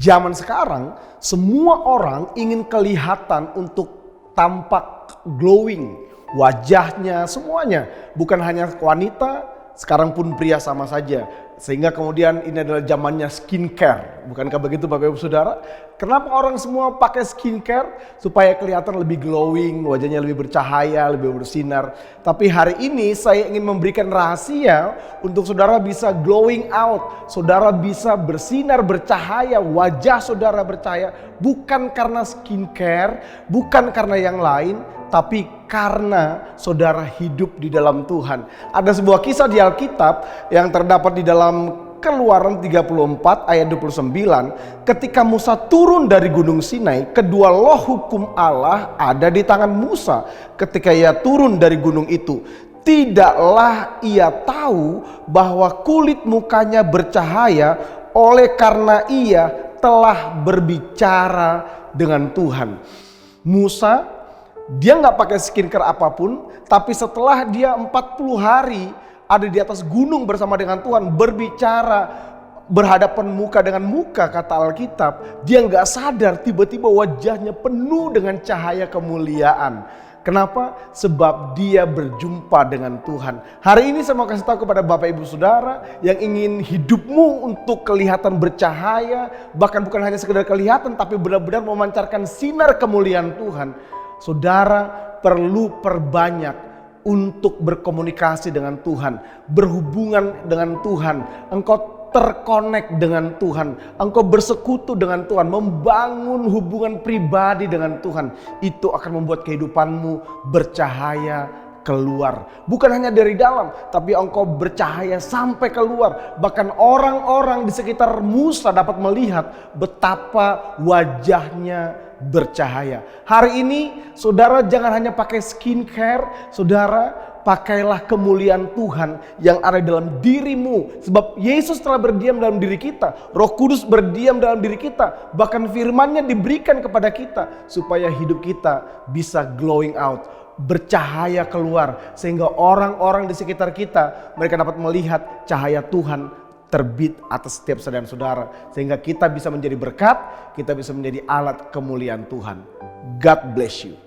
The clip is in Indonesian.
Zaman sekarang semua orang ingin kelihatan untuk tampak glowing, wajahnya semuanya, bukan hanya wanita, sekarang pun pria sama saja. Sehingga kemudian ini adalah zamannya skincare. Bukankah begitu Bapak Ibu Saudara? Kenapa orang semua pakai skincare? Supaya kelihatan lebih glowing, wajahnya lebih bercahaya, lebih bersinar. Tapi hari ini saya ingin memberikan rahasia untuk saudara bisa glowing out. Saudara bisa bersinar, bercahaya, wajah saudara bercahaya. Bukan karena skincare, bukan karena yang lain, tapi karena saudara hidup di dalam Tuhan. Ada sebuah kisah di Alkitab yang terdapat di dalam Keluaran 34 ayat 29. Ketika Musa turun dari Gunung Sinai, kedua loh hukum Allah ada di tangan Musa. Ketika ia turun dari gunung itu, tidaklah ia tahu bahwa kulit mukanya bercahaya oleh karena ia telah berbicara dengan Tuhan. Musa, dia nggak pakai skincare apapun, tapi setelah dia 40 hari ada di atas gunung bersama dengan Tuhan, berbicara, berhadapan muka dengan muka, kata Alkitab, dia nggak sadar tiba-tiba wajahnya penuh dengan cahaya kemuliaan. Kenapa? Sebab dia berjumpa dengan Tuhan. Hari ini saya mau kasih tahu kepada Bapak Ibu Saudara yang ingin hidupmu untuk kelihatan bercahaya, bahkan bukan hanya sekedar kelihatan, tapi benar-benar memancarkan sinar kemuliaan Tuhan. Saudara perlu perbanyak untuk berkomunikasi dengan Tuhan, berhubungan dengan Tuhan. Engkau terkonek dengan Tuhan, engkau bersekutu dengan Tuhan, membangun hubungan pribadi dengan Tuhan. Itu akan membuat kehidupanmu bercahaya keluar. Bukan hanya dari dalam, tapi engkau bercahaya sampai keluar. Bahkan orang-orang di sekitar Musa dapat melihat betapa wajahnya bercahaya. Hari ini saudara jangan hanya pakai skincare, saudara pakailah kemuliaan Tuhan yang ada dalam dirimu. Sebab Yesus telah berdiam dalam diri kita, Roh Kudus berdiam dalam diri kita, bahkan firman-Nya diberikan kepada kita supaya hidup kita bisa glowing out, bercahaya keluar, sehingga orang-orang di sekitar kita mereka dapat melihat cahaya Tuhan terbit atas setiap saudara-saudara, sehingga kita bisa menjadi berkat, kita bisa menjadi alat kemuliaan Tuhan. God bless you.